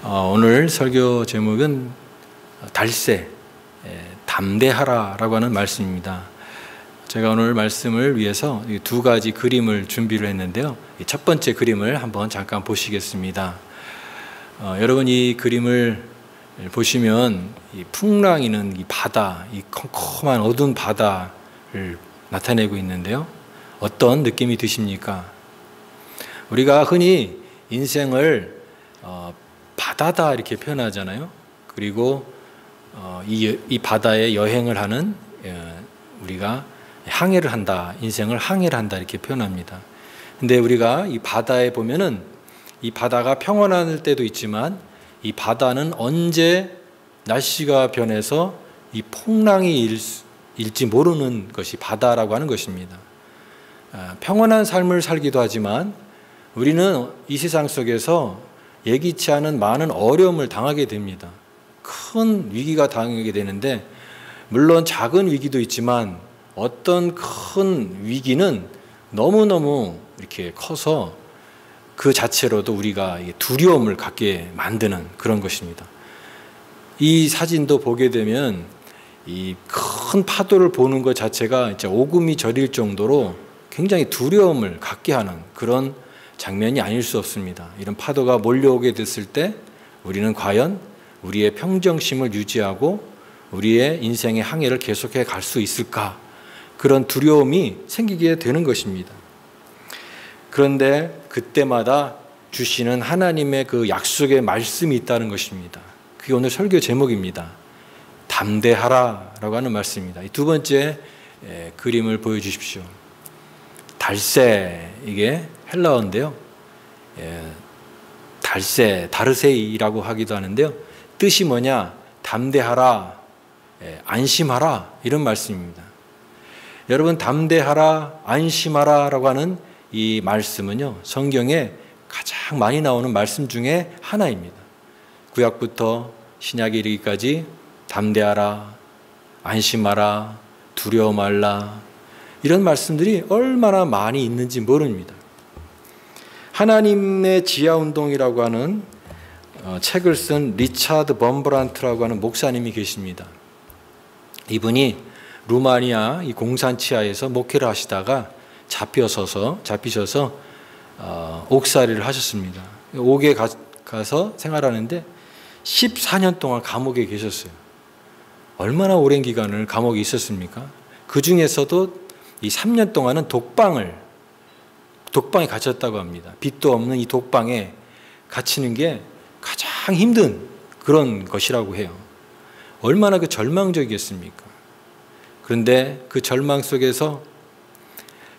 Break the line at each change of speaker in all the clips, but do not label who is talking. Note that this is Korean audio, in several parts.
오늘 설교 제목은 달새, 담대하라라고 하는 말씀입니다. 제가 오늘 말씀을 위해서 두 가지 그림을 준비를 했는데요. 첫 번째 그림을 한번 잠깐 보시겠습니다. 여러분, 이 그림을 보시면 이 풍랑이는 이 바다, 이 컴컴한 어두운 바다를 나타내고 있는데요. 어떤 느낌이 드십니까? 우리가 흔히 인생을 바다다 이렇게 표현하잖아요. 그리고 이 바다에 여행을 하는, 우리가 항해를 한다, 인생을 항해를 한다 이렇게 표현합니다. 근데 우리가 이 바다에 보면은 이 바다가 평온할 때도 있지만 이 바다는 언제 날씨가 변해서 이 풍랑이 일지 모르는 것이 바다라고 하는 것입니다. 평온한 삶을 살기도 하지만 우리는 이 세상 속에서 예기치 않은 많은 어려움을 당하게 됩니다. 큰 위기가 당하게 되는데, 물론 작은 위기도 있지만 어떤 큰 위기는 너무너무 이렇게 커서 그 자체로도 우리가 두려움을 갖게 만드는 그런 것입니다. 이 사진도 보게 되면 이 큰 파도를 보는 것 자체가 진짜 오금이 저릴 정도로 굉장히 두려움을 갖게 하는 그런 장면이 아닐 수 없습니다. 이런 파도가 몰려오게 됐을 때 우리는 과연 우리의 평정심을 유지하고 우리의 인생의 항해를 계속해 갈 수 있을까? 그런 두려움이 생기게 되는 것입니다. 그런데 그때마다 주시는 하나님의 그 약속의 말씀이 있다는 것입니다. 그게 오늘 설교 제목입니다. 담대하라라고 하는 말씀입니다. 이 두 번째 그림을 보여주십시오. 달새, 이게 헬라어인데요. 달새, 다르세이라고 하기도 하는데요. 뜻이 뭐냐? 담대하라, 안심하라, 이런 말씀입니다. 여러분, 담대하라, 안심하라라고 하는 이 말씀은요, 성경에 가장 많이 나오는 말씀 중에 하나입니다. 구약부터 신약에 이르기까지 담대하라, 안심하라, 두려워 말라, 이런 말씀들이 얼마나 많이 있는지 모릅니다. 하나님의 지하운동이라고 하는 책을 쓴 리차드 범브란트라고 하는 목사님이 계십니다. 이분이 루마니아 이 공산치하에서 목회를 하시다가 잡히셔서 옥살이를 하셨습니다. 옥에 가서 생활하는데 14년 동안 감옥에 계셨어요. 얼마나 오랜 기간을 감옥에 있었습니까? 그 중에서도 이 3년 동안은 독방에 갇혔다고 합니다. 빛도 없는 이 독방에 갇히는 게 가장 힘든 그런 것이라고 해요. 얼마나 그 절망적이겠습니까? 그런데 그 절망 속에서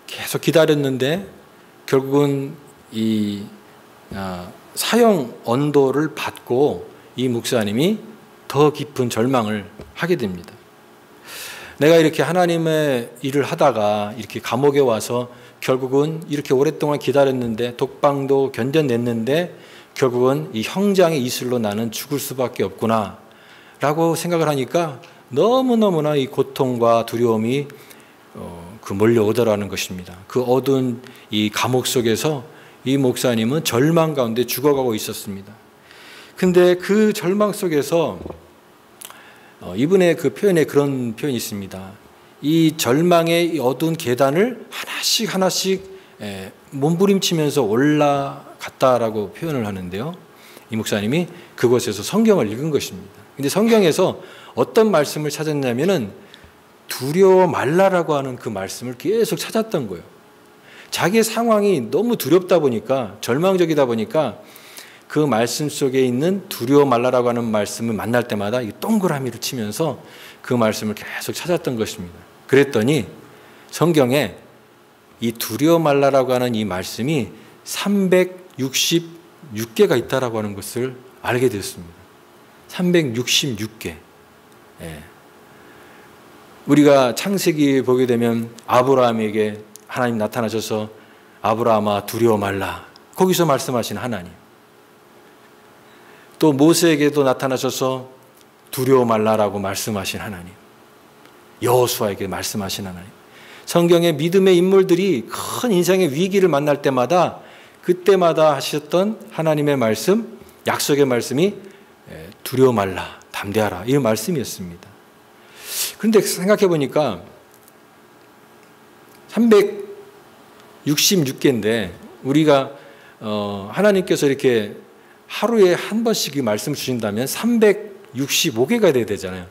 계속 기다렸는데 결국은 이 사형 언도를 받고 이 목사님이 더 깊은 절망을 하게 됩니다. 내가 이렇게 하나님의 일을 하다가 이렇게 감옥에 와서 결국은 이렇게 오랫동안 기다렸는데 독방도 견뎌냈는데 결국은 이 형장의 이슬로 나는 죽을 수밖에 없구나 라고 생각을 하니까 너무너무나 이 고통과 두려움이 몰려오더라는 것입니다. 그 어두운 이 감옥 속에서 이 목사님은 절망 가운데 죽어가고 있었습니다. 근데 그 절망 속에서 이분의 그 표현에 그런 표현이 있습니다. 이 절망의 이 어두운 계단을 하나씩 몸부림치면서 올라갔다라고 표현을 하는데요. 이 목사님이 그곳에서 성경을 읽은 것입니다. 근데 성경에서 어떤 말씀을 찾았냐면은 두려워 말라라고 하는 그 말씀을 계속 찾았던 거예요. 자기의 상황이 너무 두렵다 보니까, 절망적이다 보니까 그 말씀 속에 있는 두려워 말라라고 하는 말씀을 만날 때마다 동그라미를 치면서 그 말씀을 계속 찾았던 것입니다. 그랬더니 성경에 이 두려워 말라라고 하는 이 말씀이 366개가 있다라고 하는 것을 알게 되었습니다. 366개. 우리가 창세기 보게 되면 아브라함에게 하나님 나타나셔서 아브라함아 두려워 말라. 거기서 말씀하신 하나님. 또 모세에게도 나타나셔서 두려워 말라라고 말씀하신 하나님. 여호수아에게 말씀하신 하나님. 성경의 믿음의 인물들이 큰 인생의 위기를 만날 때마다 그때마다 하셨던 하나님의 말씀, 약속의 말씀이 두려워 말라, 담대하라 이런 말씀이었습니다. 그런데 생각해 보니까 366개인데 우리가 하나님께서 이렇게 하루에 한 번씩 이 말씀을 주신다면 365개가 돼야 되잖아요.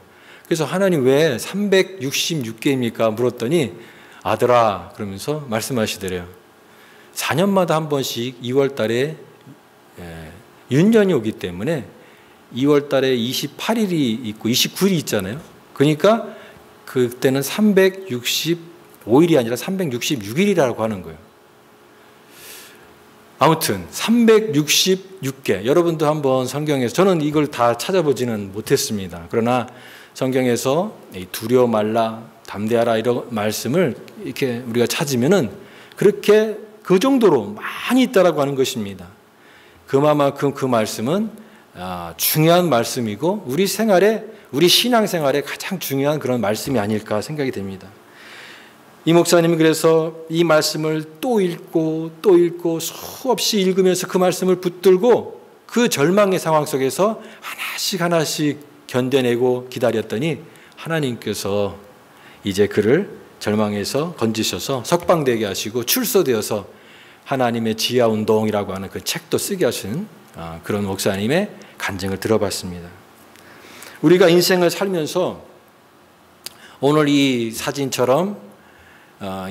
그래서 하나님 왜 366개입니까? 물었더니 아들아 그러면서 말씀하시더래요. 4년마다 한 번씩 2월 달에 윤년이 오기 때문에 2월 달에 28일이 있고 29일이 있잖아요. 그러니까 그때는 365일이 아니라 366일이라고 하는 거예요. 아무튼 366개 여러분도 한번 성경에서 저는 이걸 다 찾아보지는 못했습니다. 그러나 성경에서 두려워 말라 담대하라 이런 말씀을 이렇게 우리가 찾으면은 그렇게 그 정도로 많이 있다라고 하는 것입니다. 그만큼 그 말씀은 중요한 말씀이고 우리 생활에 우리 신앙생활에 가장 중요한 그런 말씀이 아닐까 생각이 됩니다. 이 목사님이 그래서 이 말씀을 또 읽고 수없이 읽으면서 그 말씀을 붙들고 그 절망의 상황 속에서 하나씩 견뎌내고 기다렸더니 하나님께서 이제 그를 절망에서 건지셔서 석방되게 하시고 출소되어서 하나님의 지하운동이라고 하는 그 책도 쓰게 하신 그런 목사님의 간증을 들어봤습니다. 우리가 인생을 살면서 오늘 이 사진처럼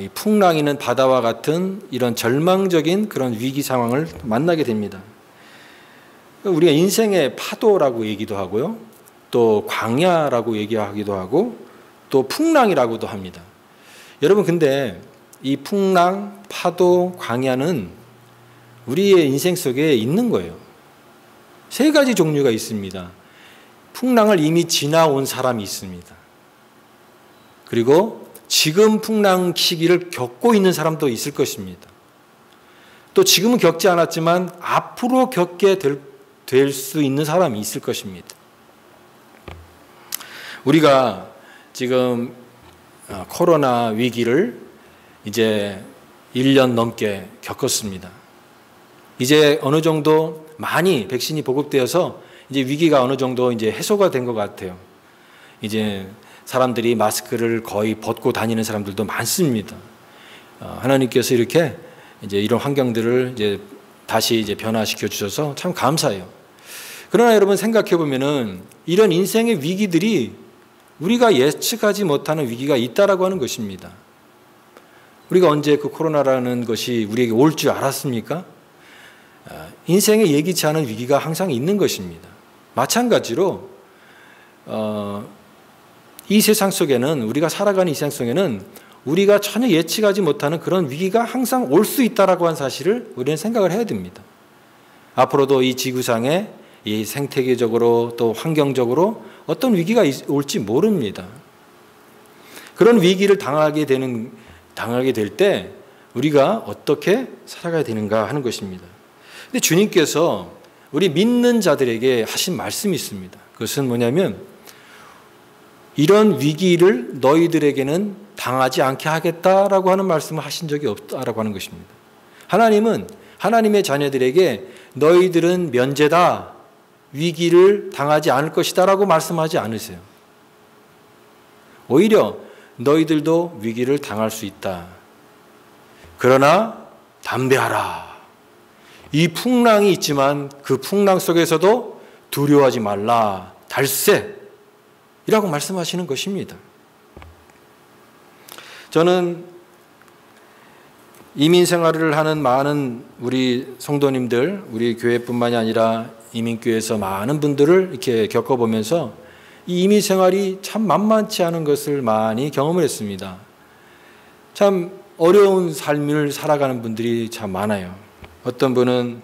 이 풍랑이는 바다와 같은 이런 절망적인 그런 위기 상황을 만나게 됩니다. 우리가 인생의 파도라고 얘기도 하고요. 또 광야라고 얘기하기도 하고 또 풍랑이라고도 합니다. 여러분 근데 이 풍랑, 파도, 광야는 우리의 인생 속에 있는 거예요. 세 가지 종류가 있습니다. 풍랑을 이미 지나온 사람이 있습니다. 그리고 지금 풍랑 시기를 겪고 있는 사람도 있을 것입니다. 또 지금은 겪지 않았지만 앞으로 겪게 될 수 있는 사람이 있을 것입니다. 우리가 지금 코로나 위기를 이제 1년 넘게 겪었습니다. 이제 어느 정도 많이 백신이 보급되어서 이제 위기가 어느 정도 이제 해소가 된 것 같아요. 이제 사람들이 마스크를 거의 벗고 다니는 사람들도 많습니다. 하나님께서 이렇게 이제 이런 환경들을 이제 다시 이제 변화시켜 주셔서 참 감사해요. 그러나 여러분 생각해 보면은 이런 인생의 위기들이 우리가 예측하지 못하는 위기가 있다라고 하는 것입니다. 우리가 언제 그 코로나라는 것이 우리에게 올 줄 알았습니까? 인생에 예기치 않은 위기가 항상 있는 것입니다. 마찬가지로 이 세상 속에는 우리가 살아가는 이 세상 속에는 우리가 전혀 예측하지 못하는 그런 위기가 항상 올 수 있다라고 하는 사실을 우리는 생각을 해야 됩니다. 앞으로도 이 지구상에 이 생태계적으로 또 환경적으로 어떤 위기가 올지 모릅니다. 그런 위기를 당하게 될 때 우리가 어떻게 살아가야 되는가 하는 것입니다. 근데 주님께서 우리 믿는 자들에게 하신 말씀이 있습니다. 그것은 뭐냐면 이런 위기를 너희들에게는 당하지 않게 하겠다라고 하는 말씀을 하신 적이 없다라고 하는 것입니다. 하나님은 하나님의 자녀들에게 너희들은 면제다, 위기를 당하지 않을 것이다라고 말씀하지 않으세요. 오히려 너희들도 위기를 당할 수 있다. 그러나 담대하라. 이 풍랑이 있지만 그 풍랑 속에서도 두려워하지 말라. 달세. 이라고 말씀하시는 것입니다. 저는 이민 생활을 하는 많은 우리 성도님들, 우리 교회뿐만이 아니라 이민교회에서 많은 분들을 이렇게 겪어보면서 이 이민 생활이 참 만만치 않은 것을 많이 경험을 했습니다. 참 어려운 삶을 살아가는 분들이 참 많아요. 어떤 분은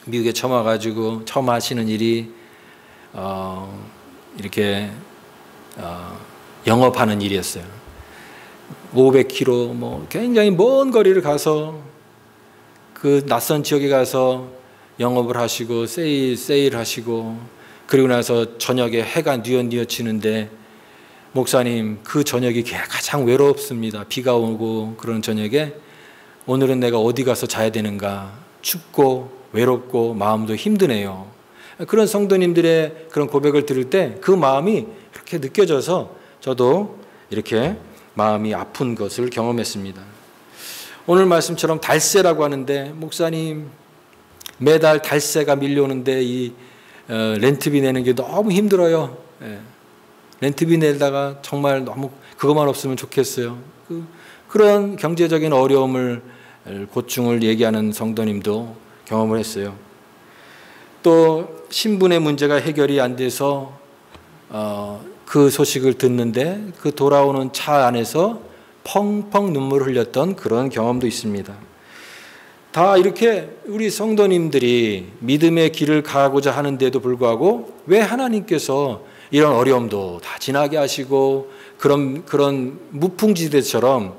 미국에 처음 와가지고 처음 하시는 일이 이렇게 영업하는 일이었어요. 500km 뭐 굉장히 먼 거리를 가서 그 낯선 지역에 가서 영업을 하시고 세일 하시고 그리고 나서 저녁에 해가 뉘어치는데 목사님 그 저녁이 가장 외롭습니다. 비가 오고 그런 저녁에 오늘은 내가 어디 가서 자야 되는가 춥고 외롭고 마음도 힘드네요. 그런 성도님들의 그런 고백을 들을 때 그 마음이 그렇게 느껴져서 저도 이렇게 마음이 아픈 것을 경험했습니다. 오늘 말씀처럼 달세라고 하는데, 목사님 매달 달세가 밀려오는데 이 렌트비 내는 게 너무 힘들어요. 렌트비 내다가 정말 너무 그것만 없으면 좋겠어요. 그런 경제적인 어려움을, 고충을 얘기하는 성도님도 경험을 했어요. 또 신분의 문제가 해결이 안 돼서 그 소식을 듣는데 그 돌아오는 차 안에서 펑펑 눈물을 흘렸던 그런 경험도 있습니다. 다 이렇게 우리 성도님들이 믿음의 길을 가고자 하는데도 불구하고 왜 하나님께서 이런 어려움도 다 지나게 하시고 그런 무풍지대처럼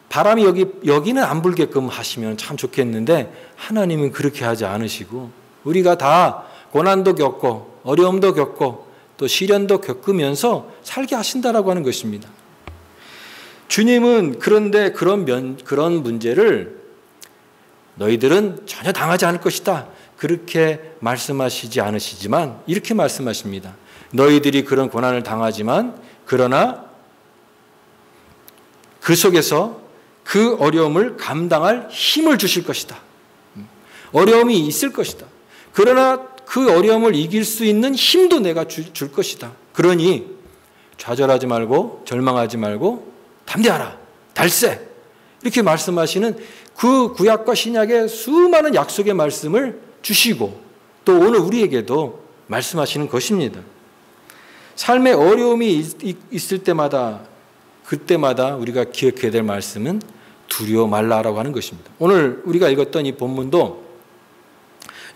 바람이 여기는 안 불게끔 하시면 참 좋겠는데, 하나님은 그렇게 하지 않으시고 우리가 다 고난도 겪고 어려움도 겪고 또 시련도 겪으면서 살게 하신다라고 하는 것입니다. 주님은 그런데 그런 문제를 너희들은 전혀 당하지 않을 것이다, 그렇게 말씀하시지 않으시지만 이렇게 말씀하십니다. 너희들이 그런 고난을 당하지만 그러나 그 속에서 그 어려움을 감당할 힘을 주실 것이다. 어려움이 있을 것이다. 그러나 그 어려움을 이길 수 있는 힘도 내가 줄 것이다. 그러니 좌절하지 말고 절망하지 말고 담대하라, 달세, 이렇게 말씀하시는 그 구약과 신약의 수많은 약속의 말씀을 주시고 또 오늘 우리에게도 말씀하시는 것입니다. 삶의 어려움이 있을 때마다 그때마다 우리가 기억해야 될 말씀은 두려워 말라라고 하는 것입니다. 오늘 우리가 읽었던 이 본문도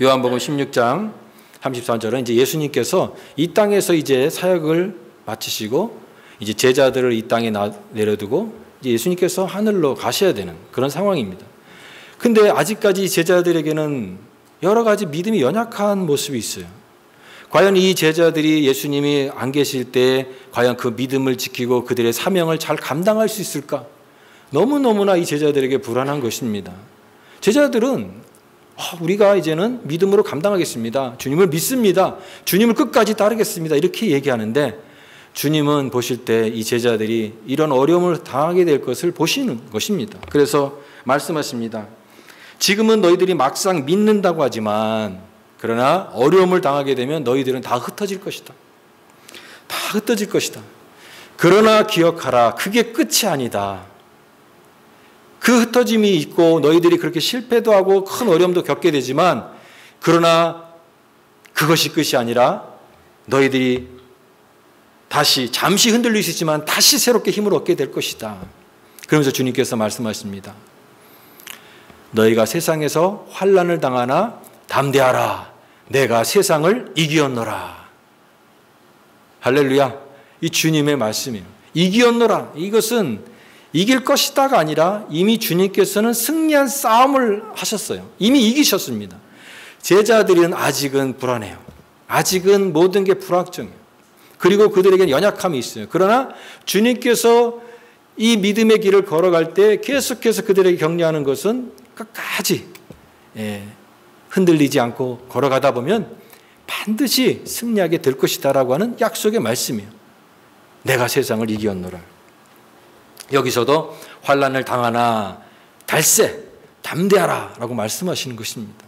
요한복음 16장 33절은 이제 예수님께서 이 땅에서 이제 사역을 마치시고 이제 제자들을 이 땅에 내려두고 이제 예수님께서 하늘로 가셔야 되는 그런 상황입니다. 근데 아직까지 제자들에게는 여러 가지 믿음이 연약한 모습이 있어요. 과연 이 제자들이 예수님이 안 계실 때 과연 그 믿음을 지키고 그들의 사명을 잘 감당할 수 있을까? 너무너무나 이 제자들에게 불안한 것입니다. 제자들은 우리가 이제는 믿음으로 감당하겠습니다. 주님을 믿습니다. 주님을 끝까지 따르겠습니다. 이렇게 얘기하는데 주님은 보실 때 이 제자들이 이런 어려움을 당하게 될 것을 보시는 것입니다. 그래서 말씀하십니다. 지금은 너희들이 막상 믿는다고 하지만 그러나 어려움을 당하게 되면 너희들은 다 흩어질 것이다. 다 흩어질 것이다. 그러나 기억하라. 그게 끝이 아니다. 그 흩어짐이 있고 너희들이 그렇게 실패도 하고 큰 어려움도 겪게 되지만 그러나 그것이 끝이 아니라 너희들이 다시 잠시 흔들릴 수 있지만 다시 새롭게 힘을 얻게 될 것이다. 그러면서 주님께서 말씀하십니다. 너희가 세상에서 환난을 당하나 담대하라. 내가 세상을 이기었노라. 할렐루야. 이 주님의 말씀이에요. 이기었노라. 이것은 이길 것이다가 아니라 이미 주님께서는 승리한 싸움을 하셨어요. 이미 이기셨습니다. 제자들은 아직은 불안해요. 아직은 모든 게 불확정해요. 그리고 그들에게는 연약함이 있어요. 그러나 주님께서 이 믿음의 길을 걸어갈 때 계속해서 그들에게 격려하는 것은 끝까지 흔들리지 않고 걸어가다 보면 반드시 승리하게 될 것이다라고 하는 약속의 말씀이에요. 내가 세상을 이기었노라. 여기서도 환난을 당하나 달세, 담대하라 라고 말씀하시는 것입니다.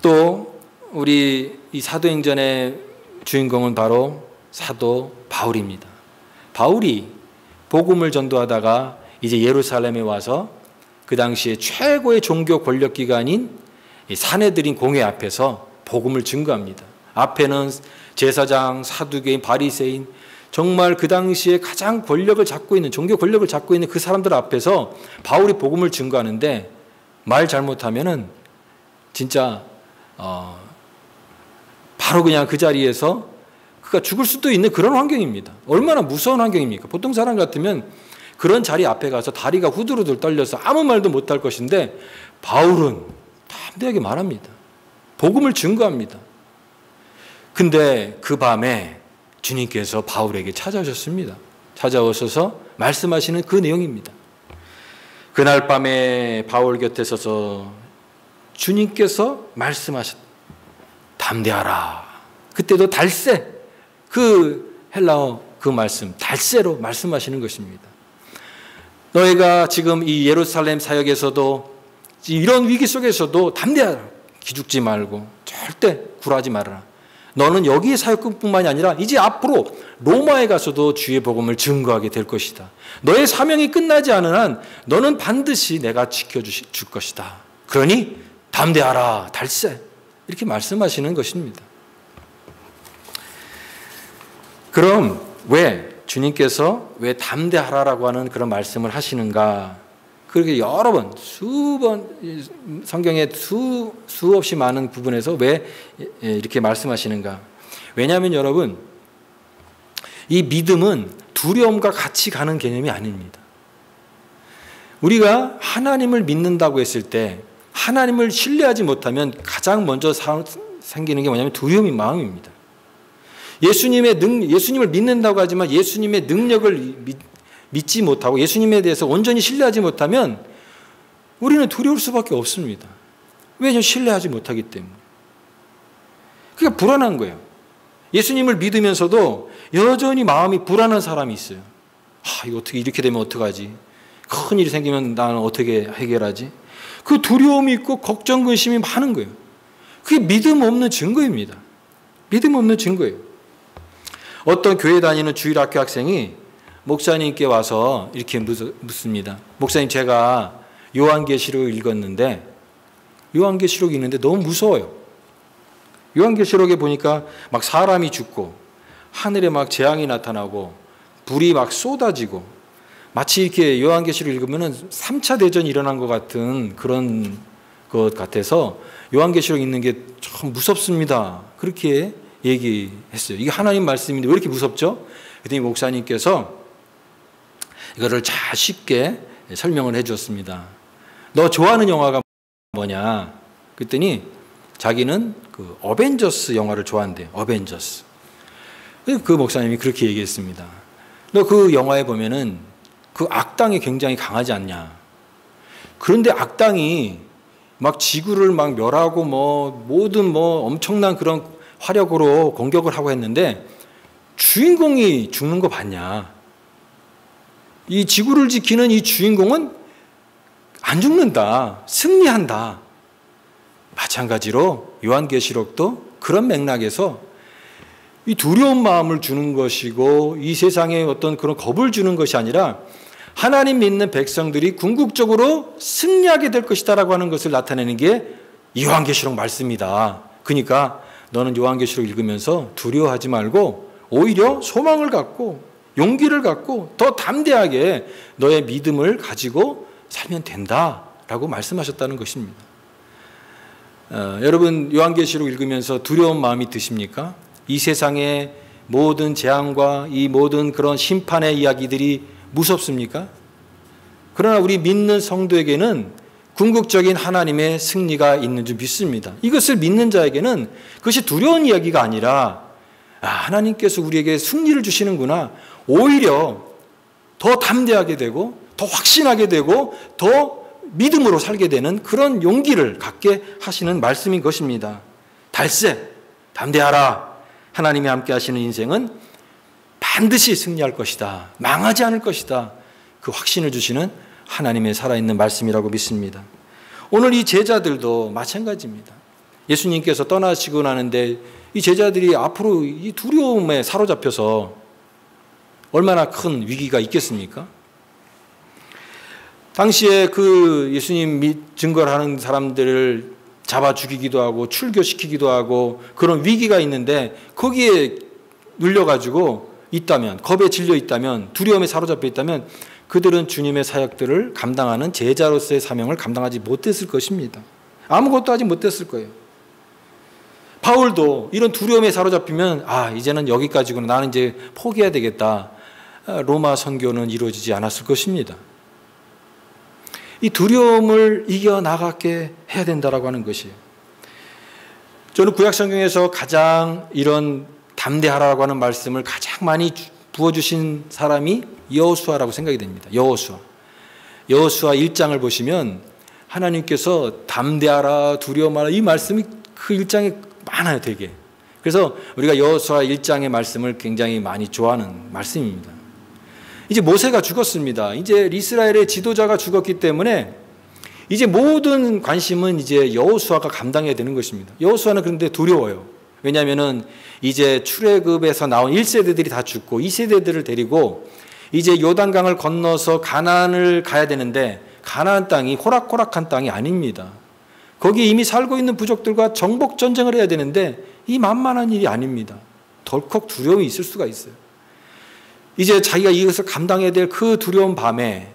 또 우리 이 사도행전의 주인공은 바로 사도 바울입니다. 바울이 복음을 전도하다가 이제 예루살렘에 와서 그 당시에 최고의 종교 권력기관인 산헤드린 공회 앞에서 복음을 증거합니다. 앞에는 제사장, 사두개인, 바리새인, 정말 그 당시에 가장 권력을 잡고 있는, 종교 권력을 잡고 있는 그 사람들 앞에서 바울이 복음을 증거하는데 말 잘못하면은 진짜 바로 그냥 그 자리에서 그가 죽을 수도 있는 그런 환경입니다. 얼마나 무서운 환경입니까? 보통 사람 같으면 그런 자리 앞에 가서 다리가 후들후들 떨려서 아무 말도 못할 것인데 바울은 담대하게 말합니다. 복음을 증거합니다. 근데 그 밤에 주님께서 바울에게 찾아오셨습니다. 찾아오셔서 말씀하시는 그 내용입니다. 그날 밤에 바울 곁에 서서 주님께서 말씀하셨다. 담대하라. 그때도 달세, 그 헬라어 그 말씀, 달세로 말씀하시는 것입니다. 너희가 지금 이 예루살렘 사역에서도 이런 위기 속에서도 담대하라. 기죽지 말고 절대 굴하지 말아라. 너는 여기의 사역뿐만이 아니라 이제 앞으로 로마에 가서도 주의 복음을 증거하게 될 것이다. 너의 사명이 끝나지 않은 한 너는 반드시 내가 지켜줄 것이다. 그러니 담대하라, 달세. 이렇게 말씀하시는 것입니다. 그럼 왜 주님께서 왜 담대하라라고 하는 그런 말씀을 하시는가? 그렇게 여러 번, 수번 성경의 수없이 많은 부분에서 왜 이렇게 말씀하시는가? 왜냐하면 여러분, 이 믿음은 두려움과 같이 가는 개념이 아닙니다. 우리가 하나님을 믿는다고 했을 때 하나님을 신뢰하지 못하면 가장 먼저 생기는 게 뭐냐면 두려움의 마음입니다. 예수님을 믿는다고 하지만 예수님의 능력을 믿지 못하고 예수님에 대해서 온전히 신뢰하지 못하면 우리는 두려울 수밖에 없습니다. 왜냐하면 신뢰하지 못하기 때문에. 그게 불안한 거예요. 예수님을 믿으면서도 여전히 마음이 불안한 사람이 있어요. 이거 어떻게 이렇게 되면 어떡하지? 큰 일이 생기면 나는 어떻게 해결하지? 그 두려움이 있고 걱정, 근심이 많은 거예요. 그게 믿음 없는 증거입니다. 믿음 없는 증거예요. 어떤 교회 다니는 주일학교 학생이 목사님께 와서 이렇게 묻습니다. 목사님, 제가 요한계시록을 읽었는데 요한계시록이 있는데 너무 무서워요. 요한계시록에 보니까 막 사람이 죽고 하늘에 막 재앙이 나타나고 불이 막 쏟아지고 마치 이렇게 요한계시록 읽으면 3차 대전이 일어난 것 같은 그런 것 같아서 요한계시록 읽는 게 참 무섭습니다. 그렇게 얘기했어요. 이게 하나님 말씀인데 왜 이렇게 무섭죠? 그랬더니 목사님께서 이거를 잘 쉽게 설명을 해 주었습니다. 너 좋아하는 영화가 뭐냐? 그랬더니 자기는 그 어벤져스 영화를 좋아한대요. 어벤져스. 그 목사님이 그렇게 얘기했습니다. 너 그 영화에 보면은 그 악당이 굉장히 강하지 않냐? 그런데 악당이 막 지구를 막 멸하고 모든 엄청난 그런 화력으로 공격을 하고 했는데 주인공이 죽는 거 봤냐? 이 지구를 지키는 이 주인공은 안 죽는다. 승리한다. 마찬가지로 요한계시록도 그런 맥락에서 이 두려운 마음을 주는 것이고 이 세상에 어떤 그런 겁을 주는 것이 아니라 하나님 믿는 백성들이 궁극적으로 승리하게 될 것이다라고 하는 것을 나타내는 게 요한계시록 말씀이다. 그러니까 너는 요한계시록 읽으면서 두려워하지 말고 오히려 소망을 갖고 용기를 갖고 더 담대하게 너의 믿음을 가지고 살면 된다라고 말씀하셨다는 것입니다. 여러분 요한계시록 읽으면서 두려운 마음이 드십니까? 이 세상의 모든 재앙과 이 모든 그런 심판의 이야기들이 무섭습니까? 그러나 우리 믿는 성도에게는 궁극적인 하나님의 승리가 있는 줄 믿습니다. 이것을 믿는 자에게는 그것이 두려운 이야기가 아니라 하나님께서 우리에게 승리를 주시는구나. 오히려 더 담대하게 되고 더 확신하게 되고 더 믿음으로 살게 되는 그런 용기를 갖게 하시는 말씀인 것입니다. 달세, 담대하라. 하나님이 함께 하시는 인생은 반드시 승리할 것이다. 망하지 않을 것이다. 그 확신을 주시는 하나님의 살아있는 말씀이라고 믿습니다. 오늘 이 제자들도 마찬가지입니다. 예수님께서 떠나시고 나는데 이 제자들이 앞으로 이 두려움에 사로잡혀서 얼마나 큰 위기가 있겠습니까? 당시에 그 예수님 증거를 하는 사람들을 잡아 죽이기도 하고 출교시키기도 하고 그런 위기가 있는데 거기에 눌려가지고 있다면, 겁에 질려 있다면, 두려움에 사로잡혀 있다면 그들은 주님의 사역들을 감당하는 제자로서의 사명을 감당하지 못했을 것입니다. 아무것도 하지 못했을 거예요. 바울도 이런 두려움에 사로잡히면 이제는 여기까지구나. 나는 이제 포기해야 되겠다. 로마 선교는 이루어지지 않았을 것입니다. 이 두려움을 이겨나가게 해야 된다라고 하는 것이에요. 저는 구약성경에서 가장 이런 담대하라고 하는 말씀을 가장 많이 부어주신 사람이 여호수아라고 생각이 됩니다. 여호수아 1장을 보시면 하나님께서 담대하라 두려워 말라 이 말씀이 그 1장에 많아요 되게. 그래서 우리가 여호수아 1장의 말씀을 굉장히 많이 좋아하는 말씀입니다. 이제 모세가 죽었습니다. 이제 이스라엘의 지도자가 죽었기 때문에 이제 모든 관심은 이제 여호수아가 감당해야 되는 것입니다. 여호수아는 그런데 두려워요. 왜냐하면은 이제 출애굽에서 나온 1세대들이 다 죽고 2세대들을 데리고 이제 요단강을 건너서 가나안을 가야 되는데 가나안 땅이 호락호락한 땅이 아닙니다. 거기 이미 살고 있는 부족들과 정복 전쟁을 해야 되는데 이 만만한 일이 아닙니다. 덜컥 두려움이 있을 수가 있어요. 이제 자기가 이것을 감당해야 될 그 두려운 밤에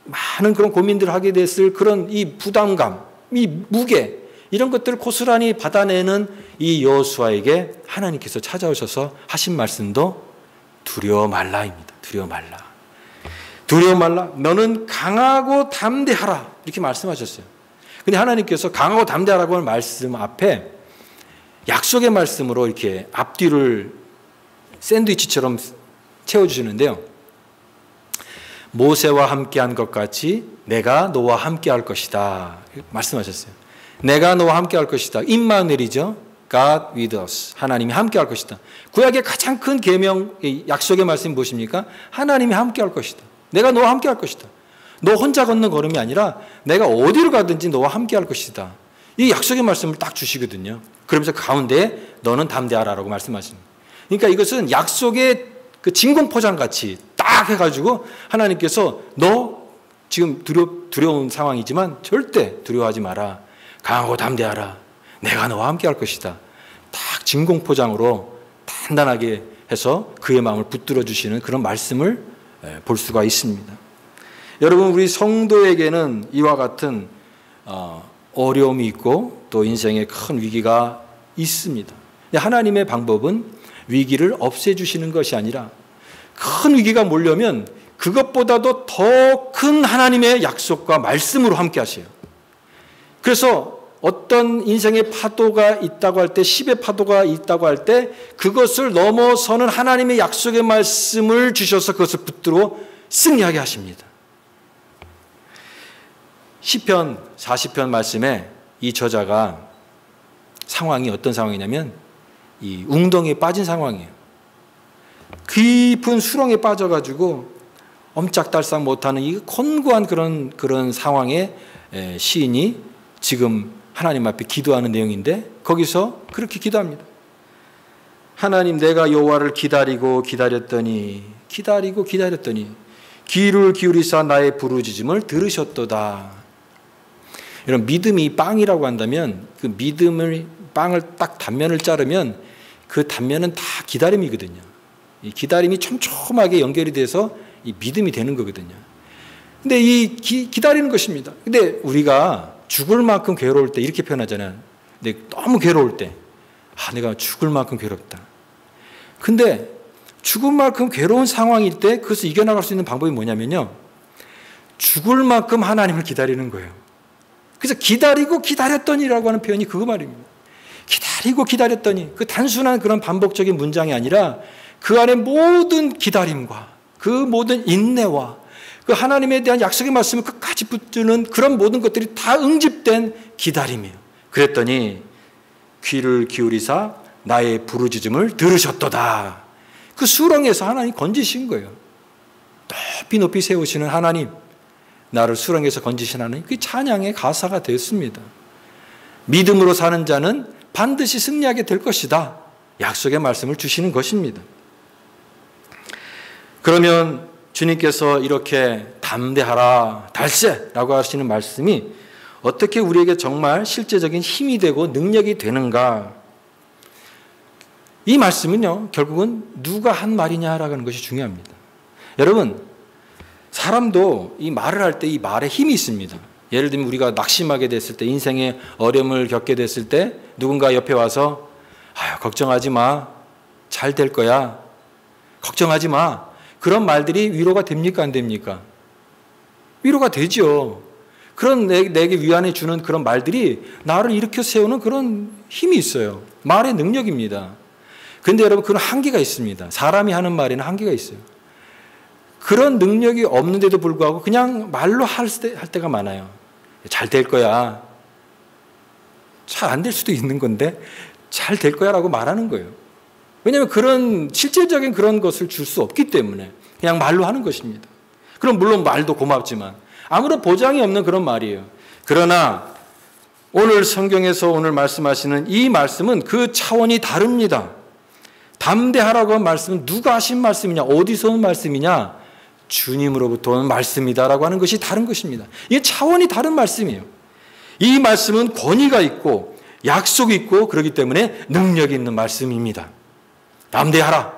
많은 그런 고민들을 하게 됐을 그런 이 부담감, 이 무게 이런 것들을 고스란히 받아내는 이 여호수아에게 하나님께서 찾아오셔서 하신 말씀도 두려워 말라입니다. 두려워 말라. 두려워 말라. 너는 강하고 담대하라. 이렇게 말씀하셨어요. 근데 하나님께서 강하고 담대하라고 하는 말씀 앞에 약속의 말씀으로 이렇게 앞뒤를 샌드위치처럼 채워주시는데요. 모세와 함께한 것 같이 내가 너와 함께할 것이다. 말씀하셨어요. 내가 너와 함께할 것이다. 임마누엘이죠. God with us. 하나님이 함께할 것이다. 구약의 가장 큰 계명, 약속의 말씀이 무엇입니까? 하나님이 함께할 것이다. 내가 너와 함께할 것이다. 너 혼자 걷는 걸음이 아니라 내가 어디로 가든지 너와 함께할 것이다. 이 약속의 말씀을 딱 주시거든요. 그러면서 가운데 너는 담대하라라고 말씀하십니다. 그러니까 이것은 약속의 그 진공포장같이 딱 해가지고 하나님께서 너 지금 두려운 상황이지만 절대 두려워하지 마라. 강하고 담대하라. 내가 너와 함께 할 것이다. 딱 진공포장으로 단단하게 해서 그의 마음을 붙들어 주시는 그런 말씀을 볼 수가 있습니다. 여러분 우리 성도에게는 이와 같은 어려움이 있고 또 인생에 큰 위기가 있습니다. 하나님의 방법은 위기를 없애주시는 것이 아니라 큰 위기가 몰려면 그것보다도 더 큰 하나님의 약속과 말씀으로 함께 하세요. 그래서 어떤 인생의 파도가 있다고 할 때, 10의 파도가 있다고 할 때 그것을 넘어서는 하나님의 약속의 말씀을 주셔서 그것을 붙들어 승리하게 하십니다. 시편 40편 말씀에 이 저자가 상황이 어떤 상황이냐면 이 웅덩이에 빠진 상황이에요. 깊은 수렁에 빠져가지고 엄짝달싹 못하는 이 곤고한 그런 상황에 시인이 지금 하나님 앞에 기도하는 내용인데 거기서 그렇게 기도합니다. 하나님 내가 여호와를 기다리고 기다렸더니 귀를 기울이사 나의 부르짖음을 들으셨도다. 이런 믿음이 빵이라고 한다면 그 믿음을 빵을 딱 단면을 자르면 그 단면은 다 기다림이거든요. 이 기다림이 촘촘하게 연결이 돼서 이 믿음이 되는 거거든요. 근데 이 기다리는 것입니다. 근데 우리가 죽을 만큼 괴로울 때 이렇게 표현하잖아요. 근데 너무 괴로울 때 내가 죽을 만큼 괴롭다. 근데 죽을 만큼 괴로운 상황일 때 그것을 이겨나갈 수 있는 방법이 뭐냐면요. 죽을 만큼 하나님을 기다리는 거예요. 그래서 기다리고 기다렸더니라고 하는 표현이 그거 말입니다. 기다리고 기다렸더니 그 단순한 그런 반복적인 문장이 아니라 그 안에 모든 기다림과 그 모든 인내와 그 하나님에 대한 약속의 말씀을 끝까지 붙드는 그런 모든 것들이 다 응집된 기다림이에요. 그랬더니 귀를 기울이사 나의 부르짖음을 들으셨도다. 그 수렁에서 하나님 건지신 거예요. 높이 높이 세우시는 하나님, 나를 수렁에서 건지신 하나님, 그게 찬양의 가사가 됐습니다. 믿음으로 사는 자는 반드시 승리하게 될 것이다. 약속의 말씀을 주시는 것입니다. 그러면 주님께서 이렇게 담대하라, 달세라고 하시는 말씀이 어떻게 우리에게 정말 실제적인 힘이 되고 능력이 되는가? 이 말씀은요, 결국은 누가 한 말이냐라고 하는 것이 중요합니다. 여러분, 사람도 이 말을 할 때 이 말에 힘이 있습니다. 예를 들면 우리가 낙심하게 됐을 때, 인생에 어려움을 겪게 됐을 때 누군가 옆에 와서 걱정하지 마, 잘 될 거야, 걱정하지 마, 그런 말들이 위로가 됩니까 안 됩니까? 위로가 되죠. 그런 내게 위안해 주는 그런 말들이 나를 일으켜 세우는 그런 힘이 있어요. 말의 능력입니다. 그런데 여러분, 그런 한계가 있습니다. 사람이 하는 말에는 한계가 있어요. 그런 능력이 없는데도 불구하고 그냥 말로 할 때가 많아요. 잘 될 거야. 잘 안 될 수도 있는 건데 잘 될 거야 라고 말하는 거예요. 왜냐하면 그런 실질적인 그런 것을 줄 수 없기 때문에 그냥 말로 하는 것입니다. 그럼 물론 말도 고맙지만 아무런 보장이 없는 그런 말이에요. 그러나 오늘 성경에서 오늘 말씀하시는 이 말씀은 그 차원이 다릅니다. 담대하라고 한 말씀은 누가 하신 말씀이냐, 어디서 온 말씀이냐, 주님으로부터 온 말씀이다라고 하는 것이 다른 것입니다. 이게 차원이 다른 말씀이에요. 이 말씀은 권위가 있고 약속이 있고 그렇기 때문에 능력이 있는 말씀입니다. 담대하라.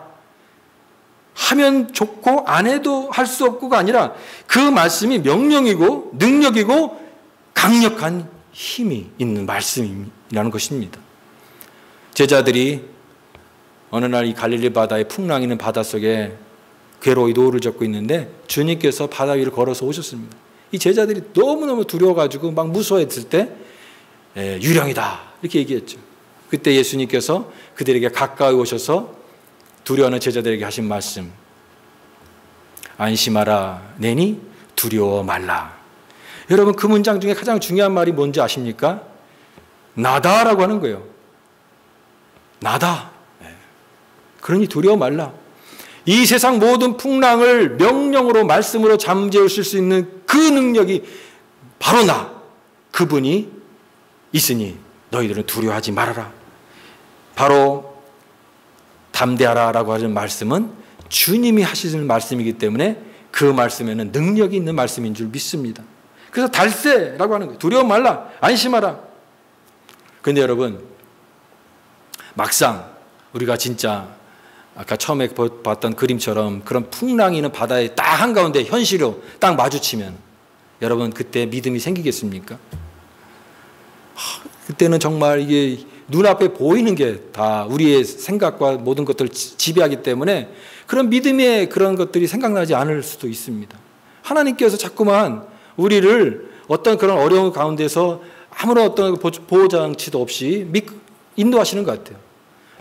하면 좋고 안 해도 할 수 없고가 아니라 그 말씀이 명령이고 능력이고 강력한 힘이 있는 말씀이라는 것입니다. 제자들이 어느 날 이 갈릴리 바다에 풍랑이 있는 바닷속에 괴로이 노를 젓고 있는데 주님께서 바다 위를 걸어서 오셨습니다. 이 제자들이 너무너무 두려워가지고 막 무서워했을 때 유령이다 이렇게 얘기했죠. 그때 예수님께서 그들에게 가까이 오셔서 두려워하는 제자들에게 하신 말씀, 안심하라 내니 두려워 말라. 여러분 그 문장 중에 가장 중요한 말이 뭔지 아십니까? 나다라고 하는 거예요. 나다. 그러니 두려워 말라. 이 세상 모든 풍랑을 명령으로 말씀으로 잠재우실 수 있는 그 능력이 바로 나, 그분이 있으니 너희들은 두려워하지 말아라. 바로 담대하라라고 하는 말씀은 주님이 하시는 말씀이기 때문에 그 말씀에는 능력이 있는 말씀인 줄 믿습니다. 그래서 달세라고 하는 거예요. 두려워 말라. 안심하라. 그런데 여러분 막상 우리가 진짜 아까 처음에 봤던 그림처럼 그런 풍랑이 있는 바다의 딱 한가운데 현실로 딱 마주치면 여러분 그때 믿음이 생기겠습니까? 그때는 정말 이게 눈앞에 보이는 게 다 우리의 생각과 모든 것들을 지배하기 때문에 그런 믿음의 그런 것들이 생각나지 않을 수도 있습니다. 하나님께서 자꾸만 우리를 어떤 그런 어려운 가운데서 아무런 어떤 보호장치도 없이 인도하시는 것 같아요.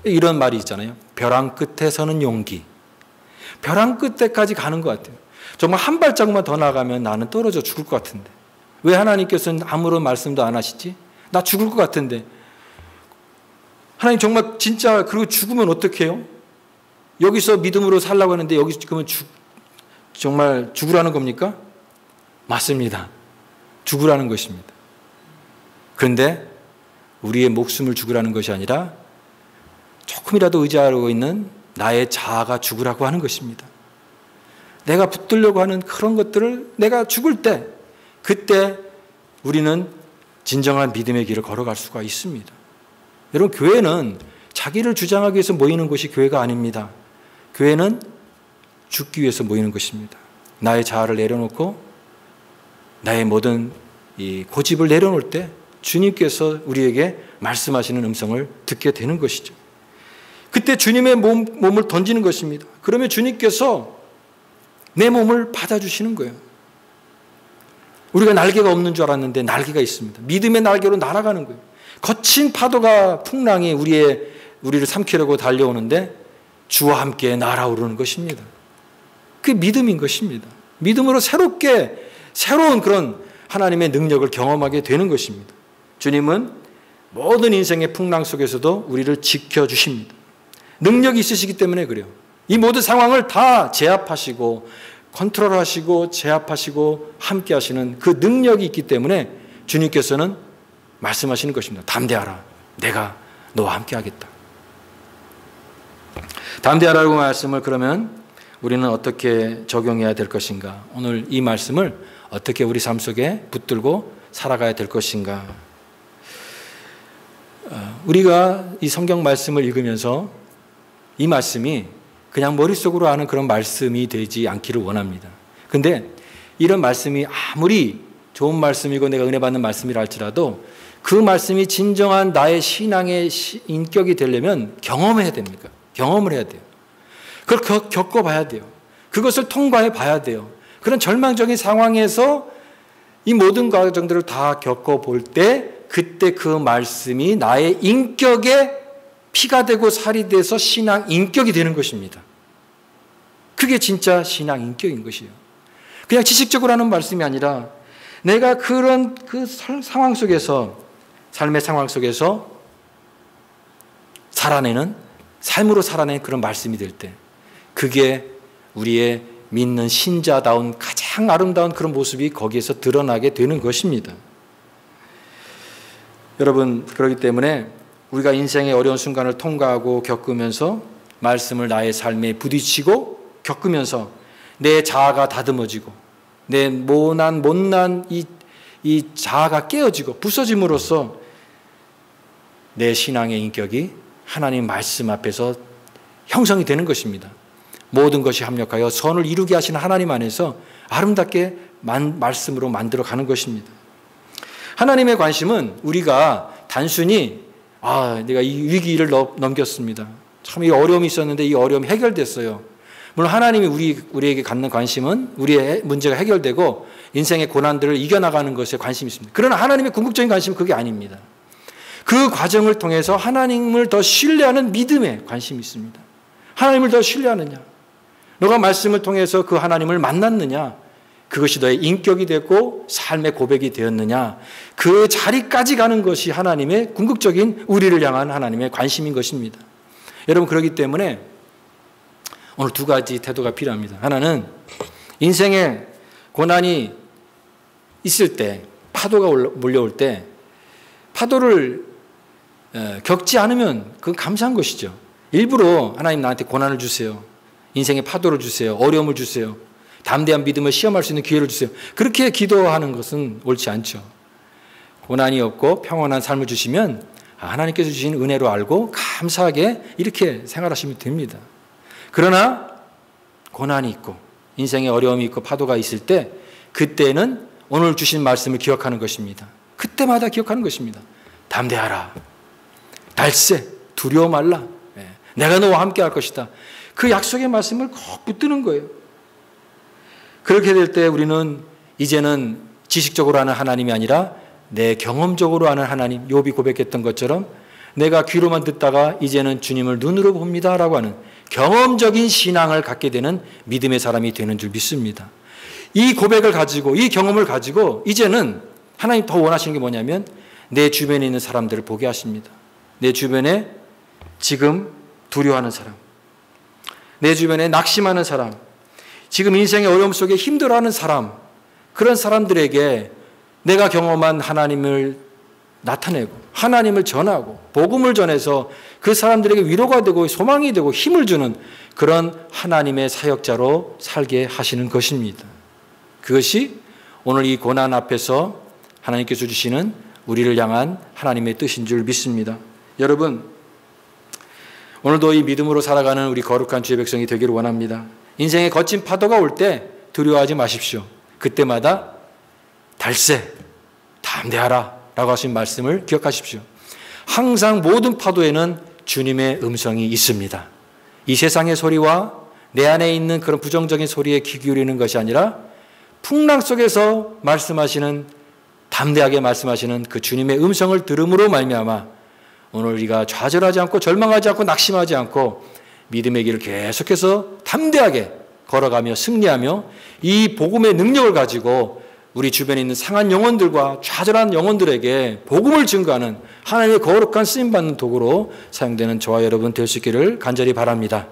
이런 말이 있잖아요. 벼랑 끝에 서는 용기. 벼랑 끝에까지 가는 것 같아요. 정말 한 발자국만 더 나가면 나는 떨어져 죽을 것 같은데 왜 하나님께서는 아무런 말씀도 안 하시지? 나 죽을 것 같은데 하나님 정말 진짜 그리고 죽으면 어떻게 해요? 여기서 믿음으로 살라고 하는데 여기서 그러면 정말 죽으라는 겁니까? 맞습니다. 죽으라는 것입니다. 그런데 우리의 목숨을 죽으라는 것이 아니라 조금이라도 의지하고 있는 나의 자아가 죽으라고 하는 것입니다. 내가 붙들려고 하는 그런 것들을 내가 죽을 때 그때 우리는 진정한 믿음의 길을 걸어갈 수가 있습니다. 여러분 교회는 자기를 주장하기 위해서 모이는 것이 교회가 아닙니다. 교회는 죽기 위해서 모이는 것입니다. 나의 자아를 내려놓고 나의 모든 이 고집을 내려놓을 때 주님께서 우리에게 말씀하시는 음성을 듣게 되는 것이죠. 그때 주님의 몸을 던지는 것입니다. 그러면 주님께서 내 몸을 받아주시는 거예요. 우리가 날개가 없는 줄 알았는데 날개가 있습니다. 믿음의 날개로 날아가는 거예요. 거친 파도가 풍랑이 우리를 삼키려고 달려오는데 주와 함께 날아오르는 것입니다. 그게 믿음인 것입니다. 믿음으로 새로운 그런 하나님의 능력을 경험하게 되는 것입니다. 주님은 모든 인생의 풍랑 속에서도 우리를 지켜주십니다. 능력이 있으시기 때문에 그래요. 이 모든 상황을 다 제압하시고 컨트롤하시고 제압하시고 함께 하시는 그 능력이 있기 때문에 주님께서는 말씀하시는 것입니다. 담대하라. 내가 너와 함께 하겠다. 담대하라고 말씀을 그러면 우리는 어떻게 적용해야 될 것인가? 오늘 이 말씀을 어떻게 우리 삶 속에 붙들고 살아가야 될 것인가? 우리가 이 성경 말씀을 읽으면서 이 말씀이 그냥 머릿속으로 아는 그런 말씀이 되지 않기를 원합니다. 그런데 이런 말씀이 아무리 좋은 말씀이고 내가 은혜 받는 말씀이라 할지라도 그 말씀이 진정한 나의 신앙의 인격이 되려면 경험해야 됩니까? 경험을 해야 돼요. 그걸 겪어봐야 돼요. 그것을 통과해 봐야 돼요. 그런 절망적인 상황에서 이 모든 과정들을 다 겪어볼 때 그때 그 말씀이 나의 인격에 피가 되고 살이 돼서 신앙 인격이 되는 것입니다. 그게 진짜 신앙 인격인 것이에요. 그냥 지식적으로 하는 말씀이 아니라 내가 그런 상황 속에서, 삶의 상황 속에서 삶으로 살아내는 그런 말씀이 될 때, 그게 우리의 믿는 신자다운 가장 아름다운 그런 모습이 거기에서 드러나게 되는 것입니다. 여러분, 그렇기 때문에 우리가 인생의 어려운 순간을 통과하고 겪으면서 말씀을 나의 삶에 부딪히고 겪으면서 내 자아가 다듬어지고 내 못난 이 자아가 깨어지고 부서짐으로써 내 신앙의 인격이 하나님 말씀 앞에서 형성이 되는 것입니다. 모든 것이 합력하여 선을 이루게 하시는 하나님 안에서 아름답게 말씀으로 만들어가는 것입니다. 하나님의 관심은 우리가 단순히 내가 이 위기를 넘겼습니다. 참 이 어려움이 있었는데 이 어려움이 해결됐어요. 물론 하나님이 우리에게 갖는 관심은 우리의 문제가 해결되고 인생의 고난들을 이겨나가는 것에 관심이 있습니다. 그러나 하나님의 궁극적인 관심은 그게 아닙니다. 그 과정을 통해서 하나님을 더 신뢰하는 믿음에 관심이 있습니다. 하나님을 더 신뢰하느냐, 너가 말씀을 통해서 그 하나님을 만났느냐, 그것이 너의 인격이 됐고 삶의 고백이 되었느냐, 그 자리까지 가는 것이 하나님의 궁극적인 우리를 향한 하나님의 관심인 것입니다. 여러분, 그렇기 때문에 오늘 두 가지 태도가 필요합니다. 하나는 인생에 고난이 있을 때, 파도가 몰려올 때 파도를 겪지 않으면 그건 감사한 것이죠. 일부러 하나님 나한테 고난을 주세요, 인생의 파도를 주세요, 어려움을 주세요, 담대한 믿음을 시험할 수 있는 기회를 주세요, 그렇게 기도하는 것은 옳지 않죠. 고난이 없고 평온한 삶을 주시면 하나님께서 주신 은혜로 알고 감사하게 이렇게 생활하시면 됩니다. 그러나 고난이 있고 인생에 어려움이 있고 파도가 있을 때, 그때는 오늘 주신 말씀을 기억하는 것입니다. 그때마다 기억하는 것입니다. 담대하라, 달세, 두려워 말라, 내가 너와 함께 할 것이다. 그 약속의 말씀을 꼭 붙드는 거예요. 그렇게 될 때 우리는 이제는 지식적으로 하는 하나님이 아니라 내 경험적으로 하는 하나님, 욥이 고백했던 것처럼 내가 귀로만 듣다가 이제는 주님을 눈으로 봅니다 라고 하는 경험적인 신앙을 갖게 되는 믿음의 사람이 되는 줄 믿습니다. 이 고백을 가지고, 이 경험을 가지고 이제는 하나님 더 원하시는 게 뭐냐면 내 주변에 있는 사람들을 보게 하십니다. 내 주변에 지금 두려워하는 사람, 내 주변에 낙심하는 사람, 지금 인생의 어려움 속에 힘들어하는 사람, 그런 사람들에게 내가 경험한 하나님을 나타내고 하나님을 전하고 복음을 전해서 그 사람들에게 위로가 되고 소망이 되고 힘을 주는 그런 하나님의 사역자로 살게 하시는 것입니다. 그것이 오늘 이 고난 앞에서 하나님께서 주시는 우리를 향한 하나님의 뜻인 줄 믿습니다. 여러분, 오늘도 이 믿음으로 살아가는 우리 거룩한 주의 백성이 되기를 원합니다. 인생의 거친 파도가 올 때 두려워하지 마십시오. 그때마다 달세, 담대하라 라고 하신 말씀을 기억하십시오. 항상 모든 파도에는 주님의 음성이 있습니다. 이 세상의 소리와 내 안에 있는 그런 부정적인 소리에 귀 기울이는 것이 아니라 풍랑 속에서 말씀하시는, 담대하게 말씀하시는 그 주님의 음성을 들음으로 말미암아 오늘 우리가 좌절하지 않고 절망하지 않고 낙심하지 않고 믿음의 길을 계속해서 담대하게 걸어가며 승리하며 이 복음의 능력을 가지고 우리 주변에 있는 상한 영혼들과 좌절한 영혼들에게 복음을 증거하는 하나님의 거룩한 쓰임받는 도구로 사용되는 저와 여러분 될 수 있기를 간절히 바랍니다.